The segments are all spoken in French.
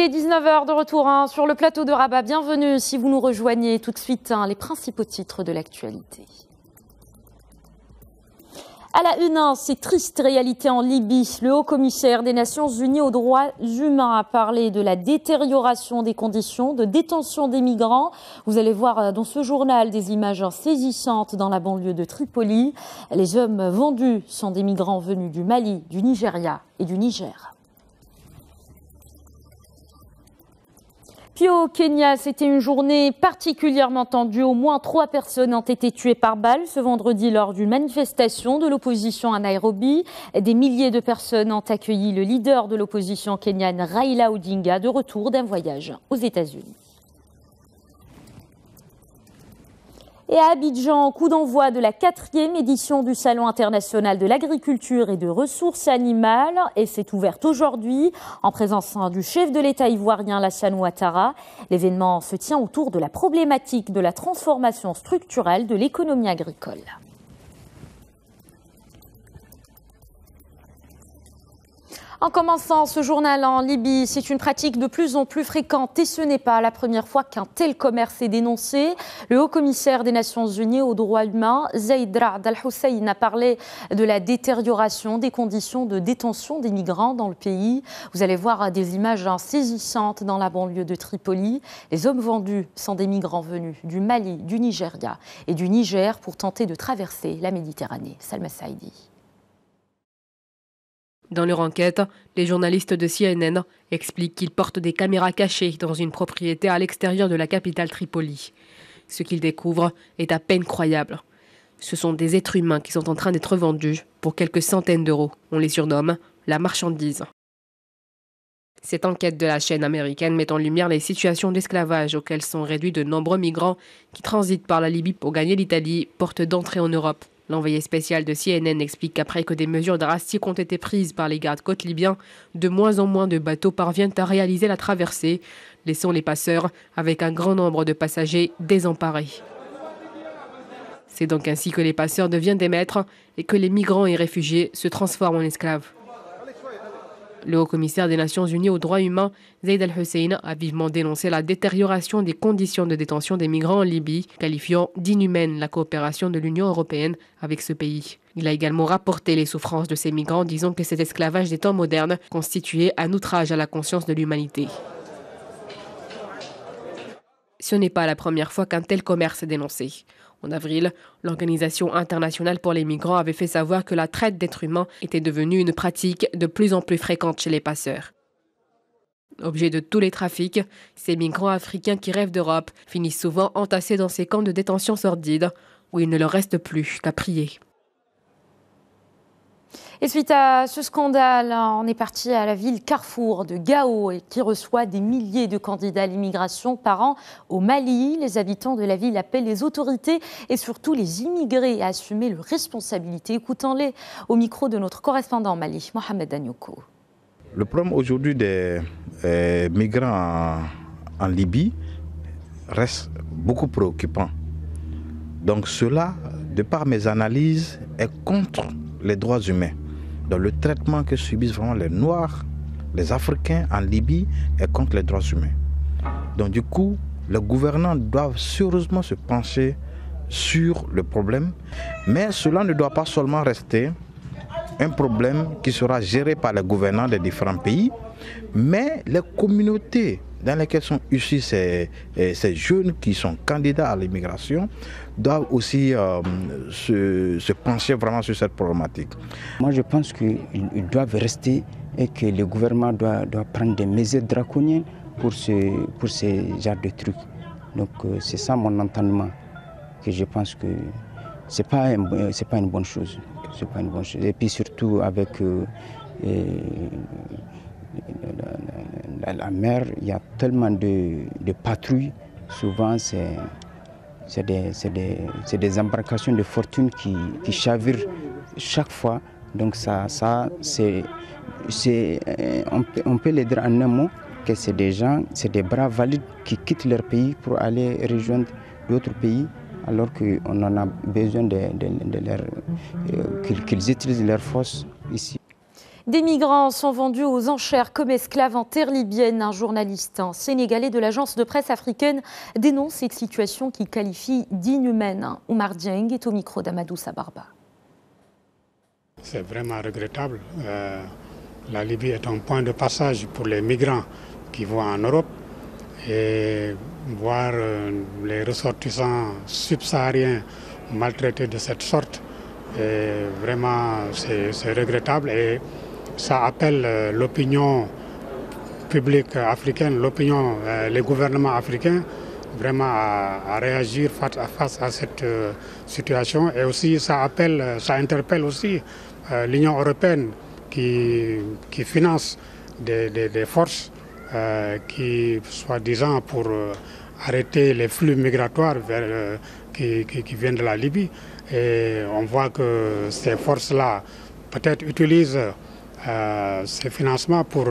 est 19 h de retour sur le plateau de Rabat. Bienvenue si vous nous rejoignez tout de suite les principaux titres de l'actualité. À la une, c'est triste réalité en Libye. Le haut-commissaire des Nations Unies aux droits humains a parlé de la détérioration des conditions de détention des migrants. Vous allez voir dans ce journal des images saisissantes dans la banlieue de Tripoli. Les hommes vendus sont des migrants venus du Mali, du Nigeria et du Niger. Puis au Kenya, c'était une journée particulièrement tendue. Au moins 3 personnes ont été tuées par balle ce vendredi lors d'une manifestation de l'opposition à Nairobi. Des milliers de personnes ont accueilli le leader de l'opposition kenyane, Raila Odinga, de retour d'un voyage aux États-Unis. Et à Abidjan, coup d'envoi de la 4e édition du Salon international de l'agriculture et de ressources animales. Et c'est ouverte aujourd'hui en présence du chef de l'État ivoirien, Alassane Ouattara. L'événement se tient autour de la problématique de la transformation structurelle de l'économie agricole. En commençant ce journal en Libye, c'est une pratique de plus en plus fréquente et ce n'est pas la première fois qu'un tel commerce est dénoncé. Le haut-commissaire des Nations Unies aux droits humains, Zeid Ra'ad Al-Hussein, a parlé de la détérioration des conditions de détention des migrants dans le pays. Vous allez voir des images saisissantes dans la banlieue de Tripoli. Les hommes vendus sont des migrants venus du Mali, du Nigeria et du Niger pour tenter de traverser la Méditerranée. Salma Saïdi. Dans leur enquête, les journalistes de CNN expliquent qu'ils portent des caméras cachées dans une propriété à l'extérieur de la capitale Tripoli. Ce qu'ils découvrent est à peine croyable. Ce sont des êtres humains qui sont en train d'être vendus pour quelques centaines d'euros. On les surnomme la marchandise. Cette enquête de la chaîne américaine met en lumière les situations d'esclavage auxquelles sont réduits de nombreux migrants qui transitent par la Libye pour gagner l'Italie, porte d'entrée en Europe. L'envoyé spécial de CNN explique qu'après que des mesures drastiques ont été prises par les gardes-côtes libyens, de moins en moins de bateaux parviennent à réaliser la traversée, laissant les passeurs avec un grand nombre de passagers désemparés. C'est donc ainsi que les passeurs deviennent des maîtres et que les migrants et réfugiés se transforment en esclaves. Le haut-commissaire des Nations Unies aux droits humains, Zeid Al-Hussein, a vivement dénoncé la détérioration des conditions de détention des migrants en Libye, qualifiant d'inhumaine la coopération de l'Union européenne avec ce pays. Il a également rapporté les souffrances de ces migrants, disant que cet esclavage des temps modernes constituait un outrage à la conscience de l'humanité. Ce n'est pas la première fois qu'un tel commerce est dénoncé. En avril, l'Organisation internationale pour les migrants avait fait savoir que la traite d'êtres humains était devenue une pratique de plus en plus fréquente chez les passeurs. Objet de tous les trafics, ces migrants africains qui rêvent d'Europe finissent souvent entassés dans ces camps de détention sordides où il ne leur reste plus qu'à prier. Et suite à ce scandale, on est parti à la ville Carrefour de Gao qui reçoit des milliers de candidats à l'immigration par an au Mali. Les habitants de la ville appellent les autorités et surtout les immigrés à assumer leurs responsabilités. Écoutons-les au micro de notre correspondant au Mali, Mohamed Anyoko. Le problème aujourd'hui des migrants en Libye reste beaucoup préoccupant. Donc cela, de par mes analyses, est contre les droits humains. Dans le traitement que subissent vraiment les Noirs, les Africains en Libye est contre les droits humains. Donc du coup, les gouvernants doivent sérieusement se pencher sur le problème, mais cela ne doit pas seulement rester un problème qui sera géré par les gouvernants des différents pays, mais les communautés dans lesquelles sont issus ces jeunes qui sont candidats à l'immigration doivent aussi se pencher vraiment sur cette problématique. Moi je pense qu'ils doivent rester et que le gouvernement doit prendre des mesures draconiennes pour ces genres de trucs. Donc c'est ça mon entendement, que je pense que c'est pas une bonne chose. C'est pas une bonne chose. Et puis surtout avec la mer, il y a tellement de patrouilles. Souvent, c'est des embarcations de fortune qui chavirent chaque fois. Donc on peut les dire en un mot que c'est des gens, c'est des bras valides qui quittent leur pays pour aller rejoindre d'autres pays, alors qu'on en a besoin qu'ils utilisent leurs forces ici. Des migrants sont vendus aux enchères comme esclaves en terre libyenne. Un journaliste sénégalais de l'agence de presse africaine dénonce cette situation qu'il qualifie d'inhumaine. Oumar Dieng est au micro d'Amadou Sabarba. C'est vraiment regrettable. La Libye est un point de passage pour les migrants qui vont en Europe. Et voir les ressortissants subsahariens maltraités de cette sorte, vraiment c'est regrettable. Et ça appelle l'opinion publique africaine, les gouvernements africains vraiment à réagir face à cette situation. Et aussi ça interpelle aussi l'Union européenne qui finance des forces qui, soi-disant, pour arrêter les flux migratoires qui viennent de la Libye. Et on voit que ces forces-là peut-être utilisent ces financements pour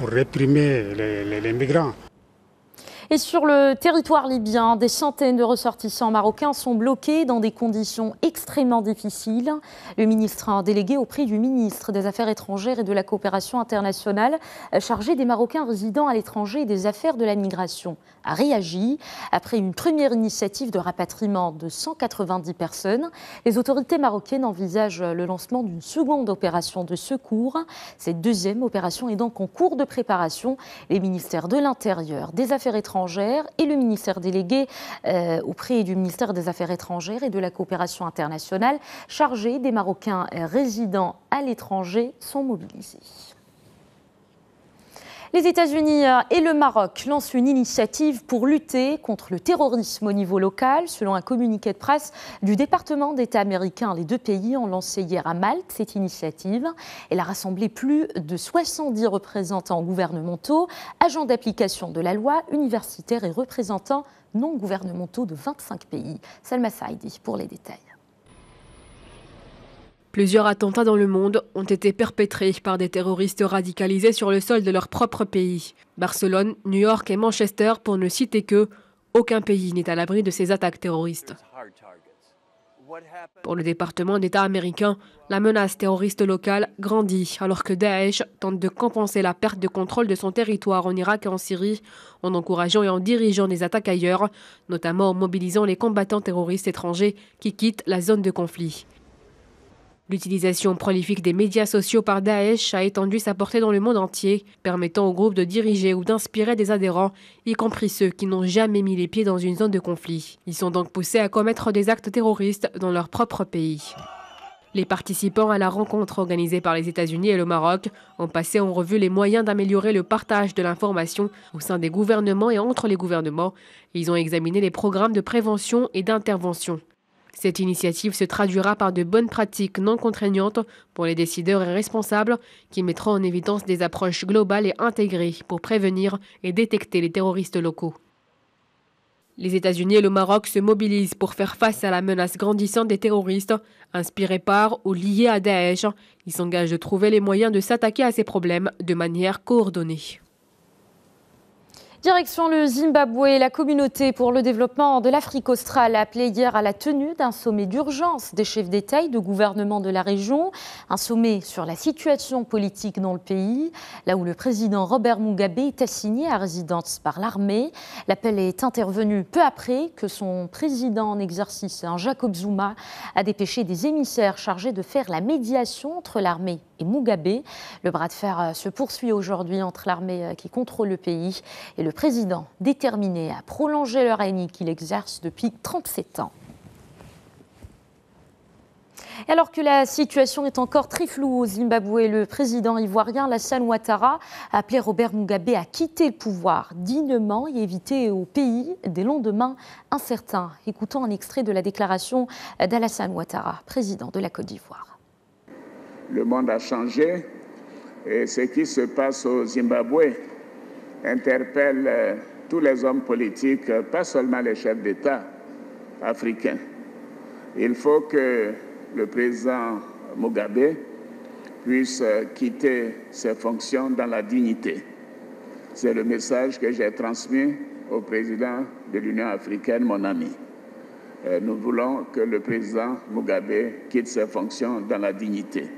réprimer les migrants. Et sur le territoire libyen, des centaines de ressortissants marocains sont bloqués dans des conditions extrêmement difficiles. Le ministre délégué auprès du ministre des Affaires étrangères et de la coopération internationale, chargé des Marocains résidant à l'étranger et des affaires de la migration, a réagi. Après une première initiative de rapatriement de 190 personnes, les autorités marocaines envisagent le lancement d'une seconde opération de secours. Cette deuxième opération est donc en cours de préparation. Les ministères de l'Intérieur, des Affaires étrangères et le ministère délégué auprès du ministère des Affaires étrangères et de la coopération internationale chargé des Marocains résidant à l'étranger sont mobilisés. Les États-Unis et le Maroc lancent une initiative pour lutter contre le terrorisme au niveau local. Selon un communiqué de presse du département d'État américain, les deux pays ont lancé hier à Malte cette initiative. Elle a rassemblé plus de 70 représentants gouvernementaux, agents d'application de la loi, universitaires et représentants non gouvernementaux de 25 pays. Salma Saïdi pour les détails. Plusieurs attentats dans le monde ont été perpétrés par des terroristes radicalisés sur le sol de leur propre pays. Barcelone, New York et Manchester, pour ne citer que, aucun pays n'est à l'abri de ces attaques terroristes. Pour le département d'État américain, la menace terroriste locale grandit alors que Daesh tente de compenser la perte de contrôle de son territoire en Irak et en Syrie en encourageant et en dirigeant des attaques ailleurs, notamment en mobilisant les combattants terroristes étrangers qui quittent la zone de conflit. L'utilisation prolifique des médias sociaux par Daesh a étendu sa portée dans le monde entier, permettant au groupe de diriger ou d'inspirer des adhérents, y compris ceux qui n'ont jamais mis les pieds dans une zone de conflit. Ils sont donc poussés à commettre des actes terroristes dans leur propre pays. Les participants à la rencontre organisée par les États-Unis et le Maroc ont passé en revue les moyens d'améliorer le partage de l'information au sein des gouvernements et entre les gouvernements. Ils ont examiné les programmes de prévention et d'intervention. Cette initiative se traduira par de bonnes pratiques non contraignantes pour les décideurs et responsables qui mettront en évidence des approches globales et intégrées pour prévenir et détecter les terroristes locaux. Les États-Unis et le Maroc se mobilisent pour faire face à la menace grandissante des terroristes, inspirés par ou liés à Daesh. Ils s'engagent de trouver les moyens de s'attaquer à ces problèmes de manière coordonnée. Direction le Zimbabwe, la communauté pour le développement de l'Afrique australe a appelé hier à la tenue d'un sommet d'urgence des chefs d'État et de gouvernement de la région. Un sommet sur la situation politique dans le pays, là où le président Robert Mugabe est assigné à résidence par l'armée. L'appel est intervenu peu après que son président en exercice, Jacob Zuma, a dépêché des émissaires chargés de faire la médiation entre l'armée et Mugabe. Le bras de fer se poursuit aujourd'hui entre l'armée qui contrôle le pays et le président déterminé à prolonger le règne qu'il exerce depuis 37 ans. Et alors que la situation est encore très floue au Zimbabwe, le président ivoirien Alassane Ouattara a appelé Robert Mugabe à quitter le pouvoir dignement et éviter au pays des lendemains incertains. Écoutons un extrait de la déclaration d'Alassane Ouattara, président de la Côte d'Ivoire. Le monde a changé et ce qui se passe au Zimbabwe interpelle tous les hommes politiques, pas seulement les chefs d'État africains. Il faut que le président Mugabe puisse quitter ses fonctions dans la dignité. C'est le message que j'ai transmis au président de l'Union africaine, mon ami. Nous voulons que le président Mugabe quitte ses fonctions dans la dignité.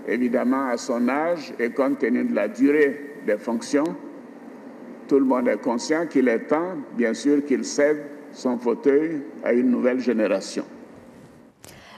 évidemment, à son âge et compte tenu de la durée des fonctions, tout le monde est conscient qu'il est temps, bien sûr, qu'il cède son fauteuil à une nouvelle génération.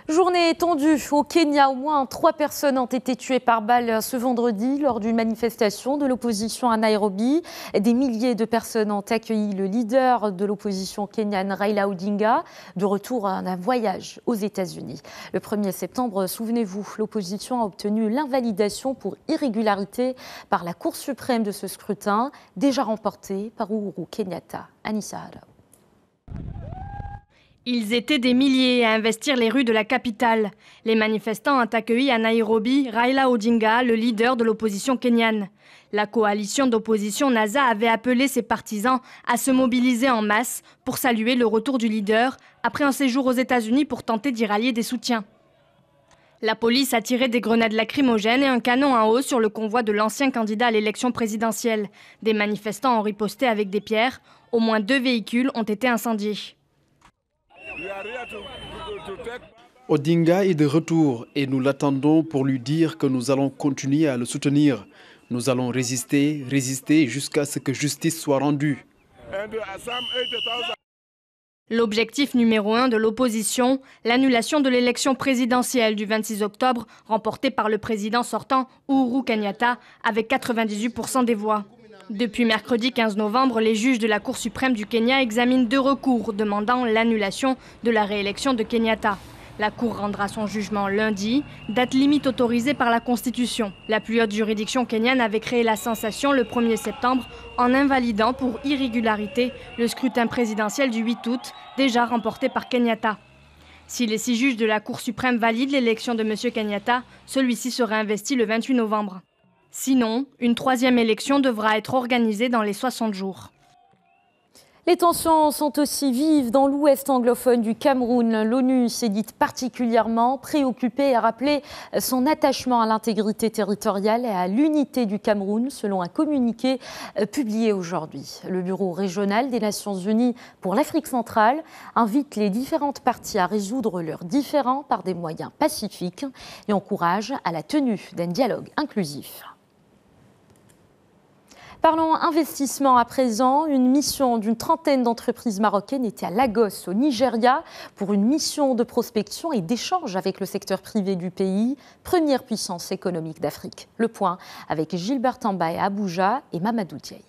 Journée tendue au Kenya, au moins 3 personnes ont été tuées par balle ce vendredi lors d'une manifestation de l'opposition à Nairobi. Des milliers de personnes ont accueilli le leader de l'opposition kenyane, Raila Odinga, de retour d'un voyage aux États-Unis. Le 1er septembre, souvenez-vous, l'opposition a obtenu l'invalidation pour irrégularité par la Cour suprême de ce scrutin, déjà remporté par Uhuru Kenyatta. Anissa Hara. Ils étaient des milliers à investir les rues de la capitale. Les manifestants ont accueilli à Nairobi Raila Odinga, le leader de l'opposition kenyane. La coalition d'opposition NASA avait appelé ses partisans à se mobiliser en masse pour saluer le retour du leader après un séjour aux États-Unis pour tenter d'y rallier des soutiens. La police a tiré des grenades lacrymogènes et un canon à eau sur le convoi de l'ancien candidat à l'élection présidentielle. Des manifestants ont riposté avec des pierres. Au moins 2 véhicules ont été incendiés. Odinga est de retour et nous l'attendons pour lui dire que nous allons continuer à le soutenir. Nous allons résister jusqu'à ce que justice soit rendue. L'objectif numéro 1 de l'opposition, l'annulation de l'élection présidentielle du 26 octobre, remportée par le président sortant Uhuru Kenyatta avec 98% des voix. Depuis mercredi 15 novembre, les juges de la Cour suprême du Kenya examinent 2 recours demandant l'annulation de la réélection de Kenyatta. La Cour rendra son jugement lundi, date limite autorisée par la Constitution. La plus haute juridiction kenyane avait créé la sensation le 1er septembre en invalidant pour irrégularité le scrutin présidentiel du 8 août, déjà remporté par Kenyatta. Si les 6 juges de la Cour suprême valident l'élection de M. Kenyatta, celui-ci sera investi le 28 novembre. Sinon, une 3e élection devra être organisée dans les 60 jours. Les tensions sont aussi vives dans l'ouest anglophone du Cameroun. L'ONU s'est dite particulièrement préoccupée et a rappelé son attachement à l'intégrité territoriale et à l'unité du Cameroun, selon un communiqué publié aujourd'hui. Le Bureau régional des Nations Unies pour l'Afrique centrale invite les différentes parties à résoudre leurs différends par des moyens pacifiques et encourage à la tenue d'un dialogue inclusif. Parlons investissement à présent. Une mission d'une trentaine d'entreprises marocaines était à Lagos, au Nigeria, pour une mission de prospection et d'échange avec le secteur privé du pays, première puissance économique d'Afrique. Le point avec Gilbert Tambaye à Abuja et Mamadou Diaye.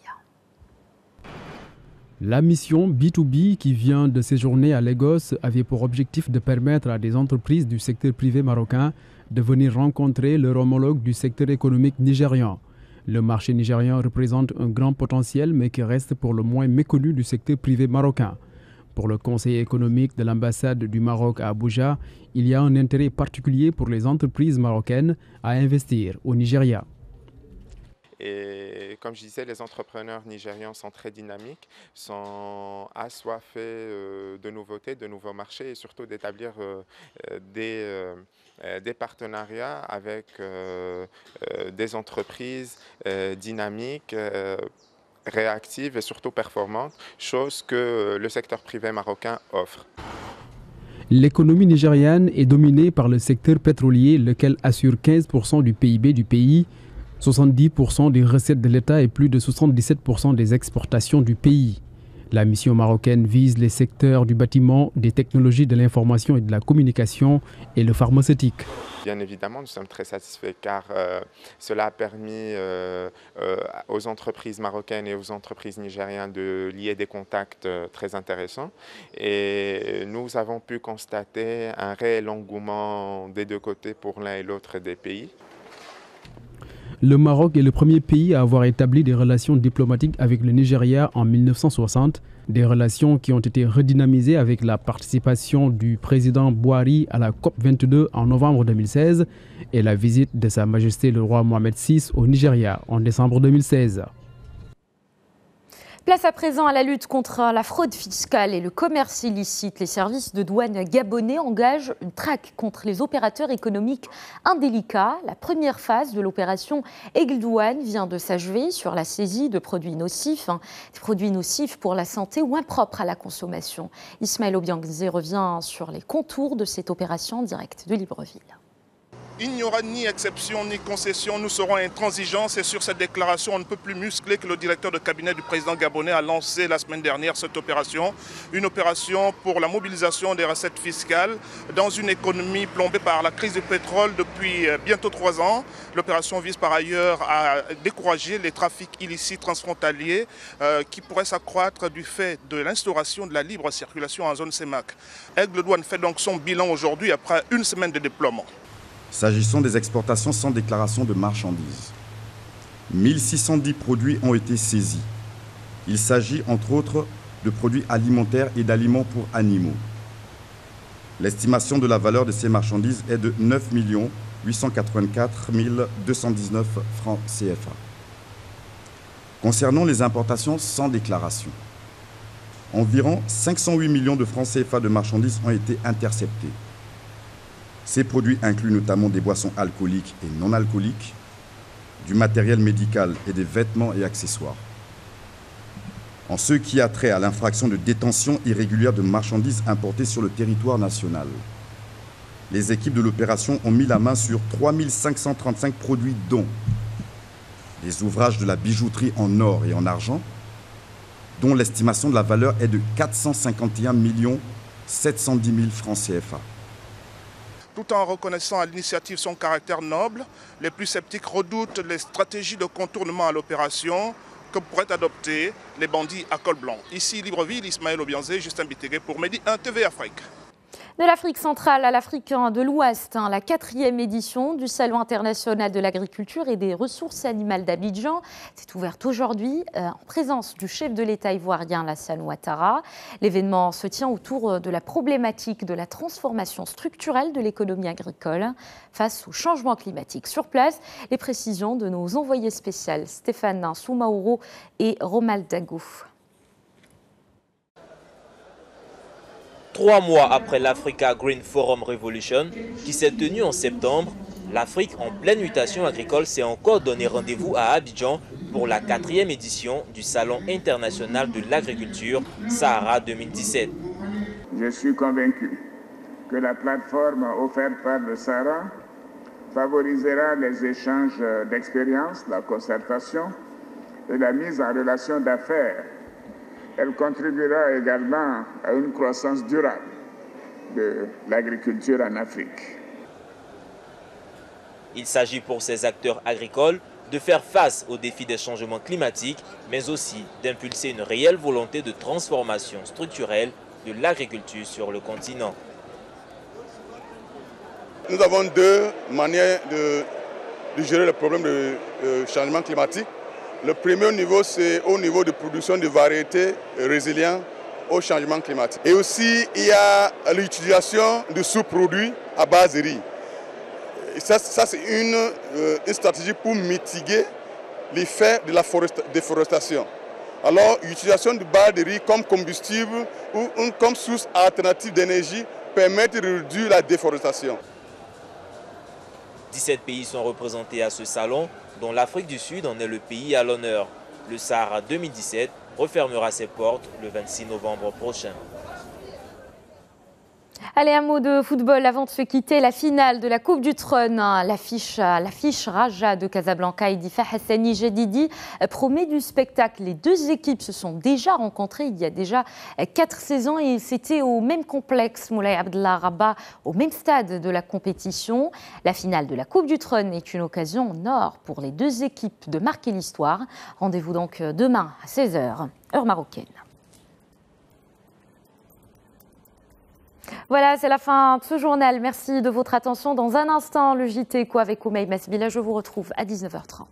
La mission B2B qui vient de séjourner à Lagos avait pour objectif de permettre à des entreprises du secteur privé marocain de venir rencontrer leur homologue du secteur économique nigérian. Le marché nigérian représente un grand potentiel mais qui reste pour le moins méconnu du secteur privé marocain. Pour le conseiller économique de l'ambassade du Maroc à Abuja, il y a un intérêt particulier pour les entreprises marocaines à investir au Nigeria. Et comme je disais, les entrepreneurs nigérians sont très dynamiques, sont assoiffés de nouveautés, de nouveaux marchés et surtout d'établir des partenariats avec des entreprises dynamiques, réactives et surtout performantes, chose que le secteur privé marocain offre. L'économie nigériane est dominée par le secteur pétrolier, lequel assure 15% du PIB du pays, 70% des recettes de l'État et plus de 77% des exportations du pays. La mission marocaine vise les secteurs du bâtiment, des technologies de l'information et de la communication et le pharmaceutique. Bien évidemment, nous sommes très satisfaits car cela a permis aux entreprises marocaines et aux entreprises nigériennes de lier des contacts très intéressants. Et nous avons pu constater un réel engouement des 2 côtés pour l'un et l'autre des pays. Le Maroc est le premier pays à avoir établi des relations diplomatiques avec le Nigeria en 1960, des relations qui ont été redynamisées avec la participation du président Bouhari à la COP22 en novembre 2016 et la visite de Sa Majesté le roi Mohamed VI au Nigeria en décembre 2016. Place à présent à la lutte contre la fraude fiscale et le commerce illicite. Les services de douane gabonais engagent une traque contre les opérateurs économiques indélicats. La première phase de l'opération Aigle Douane vient de s'achever sur la saisie de produits nocifs, des produits nocifs pour la santé ou impropres à la consommation. Ismaël Obiangzé revient sur les contours de cette opération en direct de Libreville. Il n'y aura ni exception ni concession, nous serons intransigeants. C'est sur cette déclaration on ne peut plus muscler que le directeur de cabinet du président gabonais a lancé la semaine dernière cette opération. Une opération pour la mobilisation des recettes fiscales dans une économie plombée par la crise du pétrole depuis bientôt 3 ans. L'opération vise par ailleurs à décourager les trafics illicites transfrontaliers qui pourraient s'accroître du fait de l'instauration de la libre circulation en zone CEMAC. Aigle Douane fait donc son bilan aujourd'hui après une semaine de déploiement. S'agissant des exportations sans déclaration de marchandises, 1610 produits ont été saisis. Il s'agit entre autres de produits alimentaires et d'aliments pour animaux. L'estimation de la valeur de ces marchandises est de 9 884 219 francs CFA. Concernant les importations sans déclaration, environ 508 millions de francs CFA de marchandises ont été interceptés. Ces produits incluent notamment des boissons alcooliques et non alcooliques, du matériel médical et des vêtements et accessoires. En ce qui a trait à l'infraction de détention irrégulière de marchandises importées sur le territoire national, les équipes de l'opération ont mis la main sur 3535 produits dont des ouvrages de la bijouterie en or et en argent, dont l'estimation de la valeur est de 451 710 000 francs CFA. Tout en reconnaissant à l'initiative son caractère noble, les plus sceptiques redoutent les stratégies de contournement à l'opération que pourraient adopter les bandits à col blanc. Ici, Libreville, Ismaël Obianzé, Justin Bitegué pour Medi 1 TV Afrique. De l'Afrique centrale à l'Afrique de l'Ouest, la 4e édition du Salon international de l'agriculture et des ressources animales d'Abidjan s'est ouverte aujourd'hui en présence du chef de l'État ivoirien Alassane Ouattara. L'événement se tient autour de la problématique de la transformation structurelle de l'économie agricole face au changement climatique. Sur place, les précisions de nos envoyés spéciaux Stéphane Soumaoro et Romuald Dagou. 3 mois après l'Africa Green Forum Revolution, qui s'est tenu en septembre, l'Afrique en pleine mutation agricole s'est encore donné rendez-vous à Abidjan pour la 4e édition du Salon international de l'agriculture Sahara 2017. Je suis convaincu que la plateforme offerte par le Sahara favorisera les échanges d'expériences, la concertation et la mise en relation d'affaires. Elle contribuera également à une croissance durable de l'agriculture en Afrique. Il s'agit pour ces acteurs agricoles de faire face aux défis des changements climatiques, mais aussi d'impulser une réelle volonté de transformation structurelle de l'agriculture sur le continent. Nous avons 2 manières de gérer le problème du changement climatique. Le premier niveau, c'est au niveau de production de variétés résilientes au changement climatique. Et aussi, il y a l'utilisation de sous-produits à base de riz. Et ça c'est une stratégie pour mitiguer l'effet de la déforestation. Alors, l'utilisation de base de riz comme combustible ou comme source alternative d'énergie permet de réduire la déforestation. 17 pays sont représentés à ce salon, dont l'Afrique du Sud en est le pays à l'honneur. Le Sahara 2017 refermera ses portes le 26 novembre prochain. Allez, un mot de football avant de se quitter. La finale de la Coupe du Trône, l'affiche Raja de Casablanca et Difa Hassani Jadidi promet du spectacle. Les 2 équipes se sont déjà rencontrées il y a déjà 4 saisons et c'était au même complexe Moulay Abdellah Rabat, au même stade de la compétition. La finale de la Coupe du Trône est une occasion en or pour les 2 équipes de marquer l'histoire. Rendez-vous donc demain à 16h, heure marocaine. Voilà, c'est la fin de ce journal. Merci de votre attention. Dans un instant, le JT avec Oumaï Masbila. Je vous retrouve à 19h30.